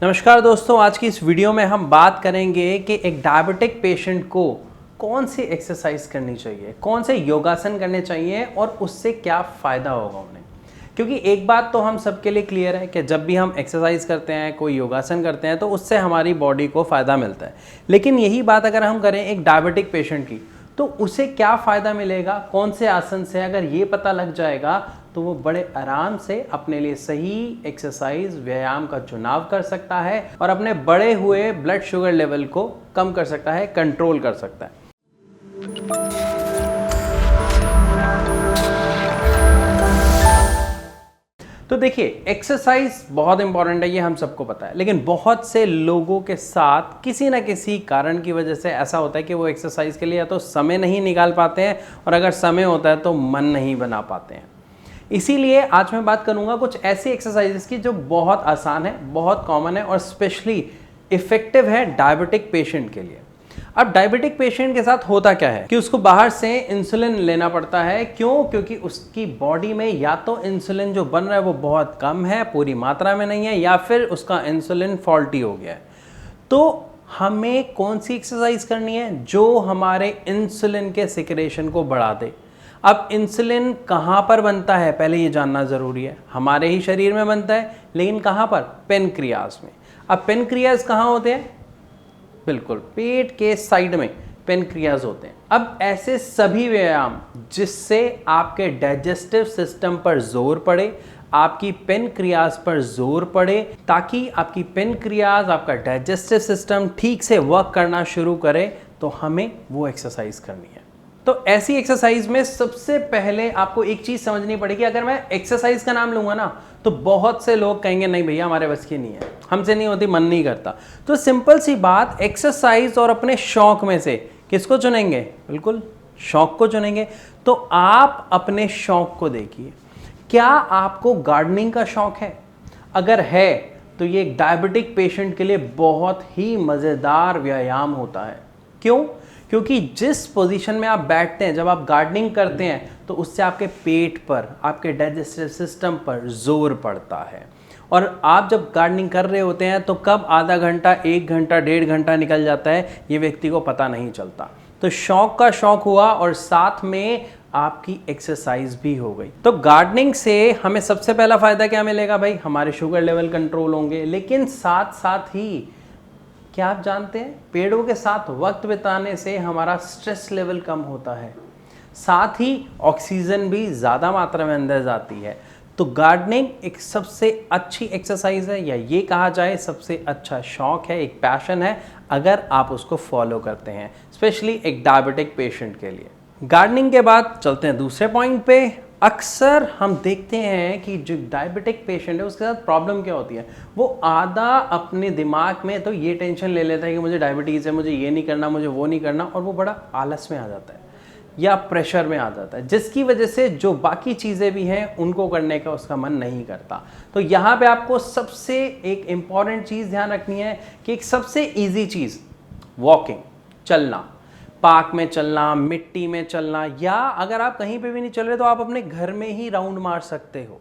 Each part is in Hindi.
नमस्कार दोस्तों, आज की इस वीडियो में हम बात करेंगे कि एक डायबिटिक पेशेंट को कौन सी एक्सरसाइज करनी चाहिए, कौन से योगासन करने चाहिए और उससे क्या फ़ायदा होगा उन्हें। क्योंकि एक बात तो हम सबके लिए क्लियर है कि जब भी हम एक्सरसाइज करते हैं, कोई योगासन करते हैं तो उससे हमारी बॉडी को फ़ायदा मिलता है। लेकिन यही बात अगर हम करें एक डायबिटिक पेशेंट की, तो उसे क्या फ़ायदा मिलेगा, कौन से आसन से, अगर ये पता लग जाएगा तो वो बड़े आराम से अपने लिए सही एक्सरसाइज व्यायाम का चुनाव कर सकता है और अपने बढ़े हुए ब्लड शुगर लेवल को कम कर सकता है, कंट्रोल कर सकता है। तो देखिए, एक्सरसाइज बहुत इंपॉर्टेंट है, ये हम सबको पता है। लेकिन बहुत से लोगों के साथ किसी ना किसी कारण की वजह से ऐसा होता है कि वो एक्सरसाइज के लिए या तो समय नहीं निकाल पाते हैं, और अगर समय होता है तो मन नहीं बना पाते हैं। इसीलिए आज मैं बात करूंगा कुछ ऐसी एक्सरसाइजेस की जो बहुत आसान है, बहुत कॉमन है और स्पेशली इफेक्टिव है डायबिटिक पेशेंट के लिए। अब डायबिटिक पेशेंट के साथ होता क्या है कि उसको बाहर से इंसुलिन लेना पड़ता है। क्यों? क्योंकि उसकी बॉडी में या तो इंसुलिन जो बन रहा है वो बहुत कम है, पूरी मात्रा में नहीं है, या फिर उसका इंसुलिन फॉल्टी हो गया है। तो हमें कौन सी एक्सरसाइज करनी है जो हमारे इंसुलिन के सिक्रेशन को बढ़ा दे। अब इंसुलिन कहाँ पर बनता है पहले ये जानना ज़रूरी है। हमारे ही शरीर में बनता है, लेकिन कहाँ पर? पेनक्रियाज में। अब पेनक्रियाज कहाँ होते हैं? बिल्कुल पेट के साइड में पेनक्रियाज होते हैं। अब ऐसे सभी व्यायाम जिससे आपके डाइजेस्टिव सिस्टम पर जोर पड़े, आपकी पेनक्रियाज पर जोर पड़े, ताकि आपकी पेनक्रियाज, आपका डाइजेस्टिव सिस्टम ठीक से वर्क करना शुरू करे, तो हमें वो एक्सरसाइज करनी है। तो ऐसी एक्सरसाइज में सबसे पहले आपको एक चीज समझनी पड़ेगी। अगर मैं एक्सरसाइज का नाम लूंगा ना, तो बहुत से लोग कहेंगे नहीं भैया हमारे बस की नहीं है, हमसे नहीं होती, मन नहीं करता। तो सिंपल सी बात, एक्सरसाइज और अपने शौक में से किसको चुनेंगे? बिल्कुल शौक को चुनेंगे। तो आप अपने शौक को देखिए। क्या आपको गार्डनिंग का शौक है? अगर है तो ये एक डायबिटिक पेशेंट के लिए बहुत ही मजेदार व्यायाम होता है। क्यों? क्योंकि जिस पोजीशन में आप बैठते हैं, जब आप गार्डनिंग करते हैं, तो उससे आपके पेट पर, आपके डाइजेस्टिव सिस्टम पर जोर पड़ता है। और आप जब गार्डनिंग कर रहे होते हैं तो कब आधा घंटा, 1 घंटा, 1.5 घंटा निकल जाता है, ये व्यक्ति को पता नहीं चलता। तो शौक का शौक हुआ और साथ में आपकी एक्सरसाइज भी हो गई। तो गार्डनिंग से हमें सबसे पहला फायदा क्या मिलेगा भाई? हमारे शुगर लेवल कंट्रोल होंगे। लेकिन साथ साथ ही क्या आप जानते हैं, पेड़ों के साथ वक्त बिताने से हमारा स्ट्रेस लेवल कम होता है, साथ ही ऑक्सीजन भी ज़्यादा मात्रा में अंदर जाती है। तो गार्डनिंग एक सबसे अच्छी एक्सरसाइज है, या ये कहा जाए सबसे अच्छा शौक है, एक पैशन है, अगर आप उसको फॉलो करते हैं, स्पेशली एक डायबिटिक पेशेंट के लिए। गार्डनिंग के बाद चलते हैं दूसरे पॉइंट पे। अक्सर हम देखते हैं कि जो डायबिटिक पेशेंट है उसके साथ प्रॉब्लम क्या होती है, वो आधा अपने दिमाग में तो ये टेंशन ले लेता है कि मुझे डायबिटीज़ है, मुझे ये नहीं करना, मुझे वो नहीं करना, और वो बड़ा आलस में आ जाता है या प्रेशर में आ जाता है, जिसकी वजह से जो बाकी चीज़ें भी हैं उनको करने का उसका मन नहीं करता। तो यहाँ पे आपको सबसे एक इम्पॉर्टेंट चीज़ ध्यान रखनी है कि एक सबसे ईजी चीज़, वॉकिंग, चलना, पार्क में चलना, मिट्टी में चलना, या अगर आप कहीं पे भी नहीं चल रहे तो आप अपने घर में ही राउंड मार सकते हो।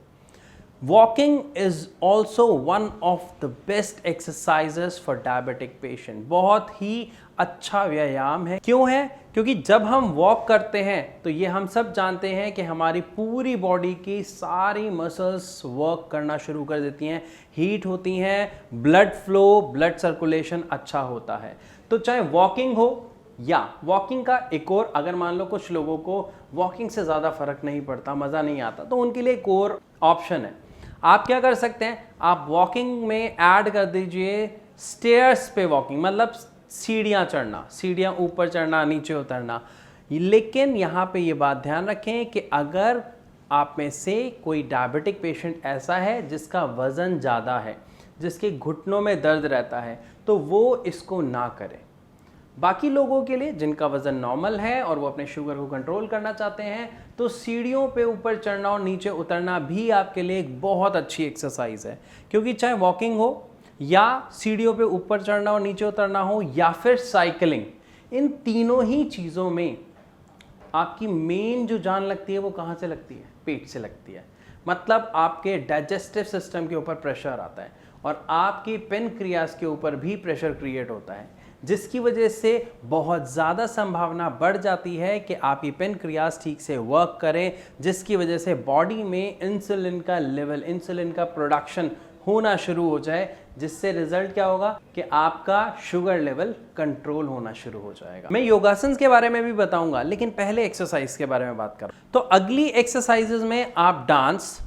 Walking is also one of the best exercises for diabetic patient. बहुत ही अच्छा व्यायाम है। क्यों है? क्योंकि जब हम वॉक करते हैं तो ये हम सब जानते हैं कि हमारी पूरी बॉडी की सारी मसल्स वर्क करना शुरू कर देती हैं, हीट होती हैं, ब्लड फ्लो, ब्लड सर्कुलेशन अच्छा होता है। तो चाहे वॉकिंग हो, या वॉकिंग का एक और, अगर मान लो कुछ लोगों को वॉकिंग से ज़्यादा फर्क नहीं पड़ता, मज़ा नहीं आता, तो उनके लिए एक और ऑप्शन है। आप क्या कर सकते हैं, आप वॉकिंग में ऐड कर दीजिए स्टेयर्स पे वॉकिंग, मतलब सीढ़ियाँ चढ़ना, सीढ़ियाँ ऊपर चढ़ना, नीचे उतरना। लेकिन यहाँ पे ये बात ध्यान रखें कि अगर आप में से कोई डायबिटिक पेशेंट ऐसा है जिसका वज़न ज़्यादा है, जिसके घुटनों में दर्द रहता है, तो वो इसको ना करें। बाकी लोगों के लिए जिनका वज़न नॉर्मल है और वो अपने शुगर को कंट्रोल करना चाहते हैं, तो सीढ़ियों पे ऊपर चढ़ना और नीचे उतरना भी आपके लिए एक बहुत अच्छी एक्सरसाइज है। क्योंकि चाहे वॉकिंग हो, या सीढ़ियों पे ऊपर चढ़ना और नीचे उतरना हो, या फिर साइकिलिंग, इन तीनों ही चीज़ों में आपकी मेन जो जान लगती है वो कहाँ से लगती है? पेट से लगती है। मतलब आपके डाइजेस्टिव सिस्टम के ऊपर प्रेशर आता है, और आपकी पेनक्रियाज के ऊपर भी प्रेशर क्रिएट होता है, जिसकी वजह से बहुत ज़्यादा संभावना बढ़ जाती है कि आपकी पेनक्रियाज ठीक से वर्क करें, जिसकी वजह से बॉडी में इंसुलिन का लेवल, इंसुलिन का प्रोडक्शन होना शुरू हो जाए, जिससे रिजल्ट क्या होगा कि आपका शुगर लेवल कंट्रोल होना शुरू हो जाएगा। मैं योगासन के बारे में भी बताऊंगा, लेकिन पहले एक्सरसाइज के बारे में बात करूं तो अगली एक्सरसाइजेज में आप डांस,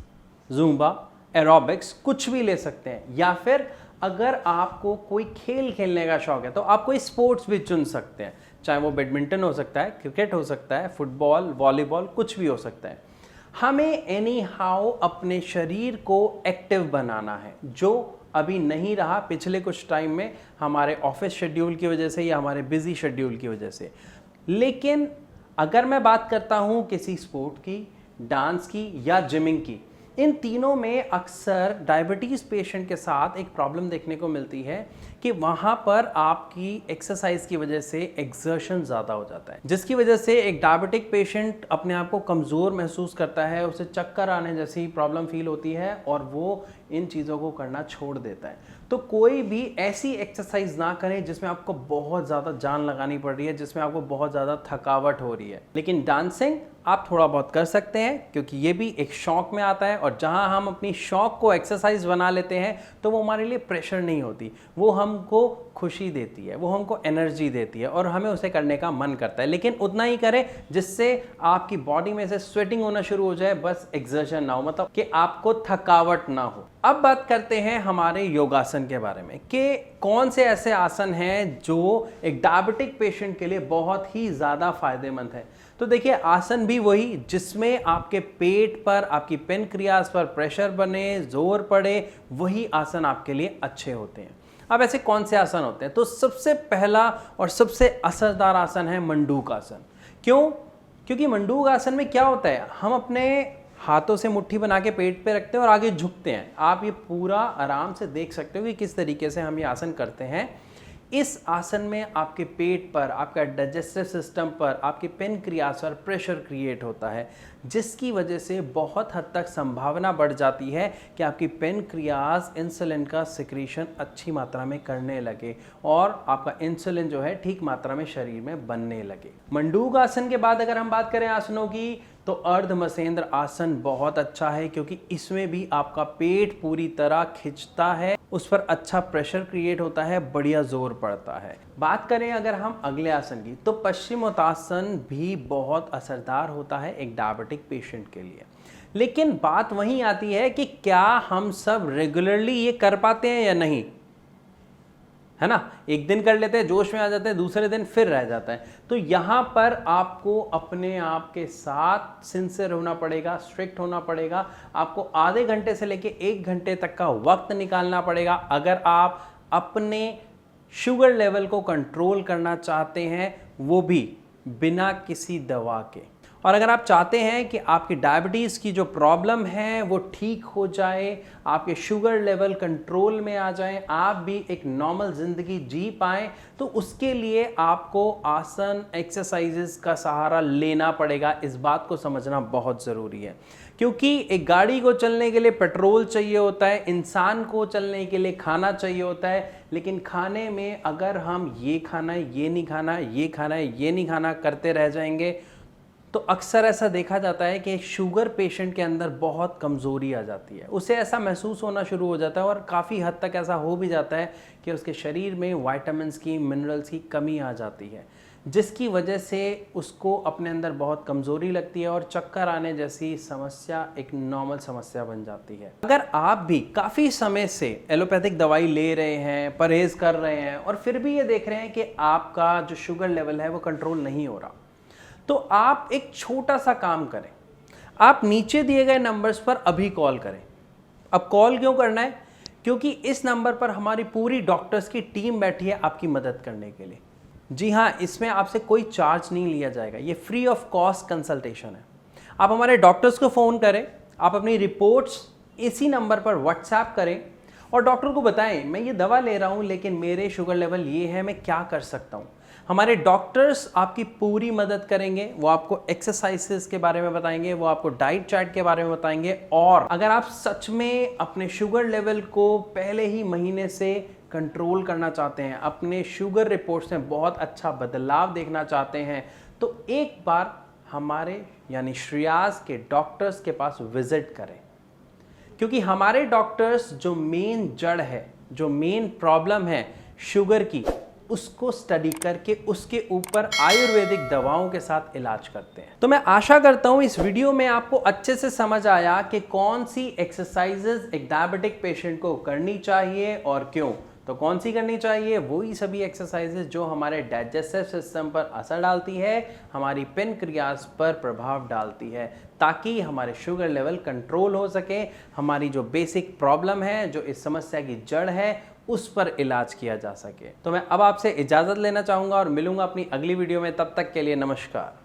जुम्बा, एरोबिक्स कुछ भी ले सकते हैं, या फिर अगर आपको कोई खेल खेलने का शौक है तो आप कोई स्पोर्ट्स भी चुन सकते हैं, चाहे वो बैडमिंटन हो सकता है, क्रिकेट हो सकता है, फुटबॉल, वॉलीबॉल, कुछ भी हो सकता है। हमें एनी हाउ अपने शरीर को एक्टिव बनाना है, जो अभी नहीं रहा पिछले कुछ टाइम में हमारे ऑफिस शेड्यूल की वजह से या हमारे बिजी शेड्यूल की वजह से। लेकिन अगर मैं बात करता हूँ किसी स्पोर्ट की, डांस की या जिमिंग की, इन तीनों में अक्सर डायबिटीज़ पेशेंट के साथ एक प्रॉब्लम देखने को मिलती है कि वहाँ पर आपकी एक्सरसाइज की वजह से एक्सर्शन ज़्यादा हो जाता है, जिसकी वजह से एक डायबिटिक पेशेंट अपने आप को कमज़ोर महसूस करता है, उसे चक्कर आने जैसी प्रॉब्लम फील होती है और वो इन चीज़ों को करना छोड़ देता है। तो कोई भी ऐसी एक्सरसाइज ना करें जिसमें आपको बहुत ज़्यादा जान लगानी पड़ रही है, जिसमें आपको बहुत ज़्यादा थकावट हो रही है। लेकिन डांसिंग आप थोड़ा बहुत कर सकते हैं, क्योंकि ये भी एक शौक में आता है, और जहां हम अपनी शौक को एक्सरसाइज बना लेते हैं तो वो हमारे लिए प्रेशर नहीं होती, वो हमको खुशी देती है, वो हमको एनर्जी देती है और हमें उसे करने का मन करता है। लेकिन उतना ही करें जिससे आपकी बॉडी में से स्वेटिंग होना शुरू हो जाए, बस एक्सर्शन ना हो, मतलब कि आपको थकावट ना हो। अब बात करते हैं हमारे योगासन के बारे में कि कौन से ऐसे आसन हैं जो एक डायबिटिक पेशेंट के लिए बहुत ही ज़्यादा फायदेमंद है। तो देखिए, आसन भी वही जिसमें आपके पेट पर, आपकी पेनक्रियाज पर प्रेशर बने, जोर पड़े, वही आसन आपके लिए अच्छे होते हैं। अब ऐसे कौन से आसन होते हैं? तो सबसे पहला और सबसे असरदार आसन है मंडूक आसन। क्यों? क्योंकि मंडूक आसन में क्या होता है, हम अपने हाथों से मुट्ठी बना के पेट पे रखते हैं और आगे झुकते हैं। आप ये पूरा आराम से देख सकते हो कि किस तरीके से हम ये आसन करते हैं। इस आसन में आपके पेट पर, आपका डाइजेस्टिव सिस्टम पर, आपके पेनक्रियाज पर प्रेशर क्रिएट होता है, जिसकी वजह से बहुत हद तक संभावना बढ़ जाती है कि आपकी पेनक्रियाज इंसुलिन का सिक्रीशन अच्छी मात्रा में करने लगे और आपका इंसुलिन जो है ठीक मात्रा में शरीर में बनने लगे। मंडूक आसन के बाद अगर हम बात करें आसनों की, तो अर्ध मसेंद्र आसन बहुत अच्छा है, क्योंकि इसमें भी आपका पेट पूरी तरह खिंचता है, उस पर अच्छा प्रेशर क्रिएट होता है, बढ़िया जोर पड़ता है। बात करें अगर हम अगले आसन की, तो पश्चिमोत्तासन भी बहुत असरदार होता है एक डायबिटिक पेशेंट के लिए। लेकिन बात वहीं आती है कि क्या हम सब रेगुलरली ये कर पाते हैं या नहीं, है ना? एक दिन कर लेते हैं, जोश में आ जाते हैं, दूसरे दिन फिर रह जाता है। तो यहाँ पर आपको अपने आप के साथ सिंसियर होना पड़ेगा, स्ट्रिक्ट होना पड़ेगा। आपको आधे घंटे से लेके 1 घंटे तक का वक्त निकालना पड़ेगा अगर आप अपने शुगर लेवल को कंट्रोल करना चाहते हैं, वो भी बिना किसी दवा के। और अगर आप चाहते हैं कि आपकी डायबिटीज़ की जो प्रॉब्लम है वो ठीक हो जाए, आपके शुगर लेवल कंट्रोल में आ जाए, आप भी एक नॉर्मल ज़िंदगी जी पाएँ, तो उसके लिए आपको आसन, एक्सरसाइजेस का सहारा लेना पड़ेगा। इस बात को समझना बहुत ज़रूरी है, क्योंकि एक गाड़ी को चलने के लिए पेट्रोल चाहिए होता है, इंसान को चलने के लिए खाना चाहिए होता है। लेकिन खाने में अगर हम ये खाना है, ये नहीं खाना, ये खाना है, ये नहीं खाना करते रह जाएंगे, तो अक्सर ऐसा देखा जाता है कि शुगर पेशेंट के अंदर बहुत कमज़ोरी आ जाती है, उसे ऐसा महसूस होना शुरू हो जाता है और काफ़ी हद तक ऐसा हो भी जाता है कि उसके शरीर में विटामिन्स की, मिनरल्स की कमी आ जाती है, जिसकी वजह से उसको अपने अंदर बहुत कमज़ोरी लगती है और चक्कर आने जैसी समस्या एक नॉर्मल समस्या बन जाती है। अगर आप भी काफ़ी समय से एलोपैथिक दवाई ले रहे हैं, परहेज़ कर रहे हैं और फिर भी ये देख रहे हैं कि आपका जो शुगर लेवल है वो कंट्रोल नहीं हो रहा, तो आप एक छोटा सा काम करें, आप नीचे दिए गए नंबर्स पर अभी कॉल करें। अब कॉल क्यों करना है? क्योंकि इस नंबर पर हमारी पूरी डॉक्टर्स की टीम बैठी है आपकी मदद करने के लिए। जी हाँ, इसमें आपसे कोई चार्ज नहीं लिया जाएगा, ये फ्री ऑफ कॉस्ट कंसल्टेशन है। आप हमारे डॉक्टर्स को फ़ोन करें, आप अपनी रिपोर्ट्स इसी नंबर पर व्हाट्सएप करें और डॉक्टर को बताएं मैं ये दवा ले रहा हूँ लेकिन मेरे शुगर लेवल ये है, मैं क्या कर सकता हूँ। हमारे डॉक्टर्स आपकी पूरी मदद करेंगे। वो आपको एक्सरसाइजेस के बारे में बताएंगे, वो आपको डाइट चार्ट के बारे में बताएंगे। और अगर आप सच में अपने शुगर लेवल को पहले ही महीने से कंट्रोल करना चाहते हैं, अपने शुगर रिपोर्ट्स में बहुत अच्छा बदलाव देखना चाहते हैं, तो एक बार हमारे यानी श्रेयास के डॉक्टर्स के पास विजिट करें। क्योंकि हमारे डॉक्टर्स जो मेन जड़ है, जो मेन प्रॉब्लम है शुगर की, उसको स्टडी करके उसके ऊपर आयुर्वेदिक दवाओं के साथ इलाज करते हैं। तो मैं आशा करता हूं इस वीडियो में आपको अच्छे से समझ आया कि कौन सी एक्सरसाइजेज एक डायबिटिक पेशेंट को करनी चाहिए और क्यों। तो कौन सी करनी चाहिए? वही सभी एक्सरसाइजेज जो हमारे डाइजेस्टिव सिस्टम पर असर डालती है, हमारी पेनक्रियाज पर प्रभाव डालती है, ताकि हमारे शुगर लेवल कंट्रोल हो सके, हमारी जो बेसिक प्रॉब्लम है, जो इस समस्या की जड़ है, उस पर इलाज किया जा सके। तो मैं अब आपसे इजाज़त लेना चाहूँगा और मिलूंगा अपनी अगली वीडियो में। तब तक के लिए नमस्कार।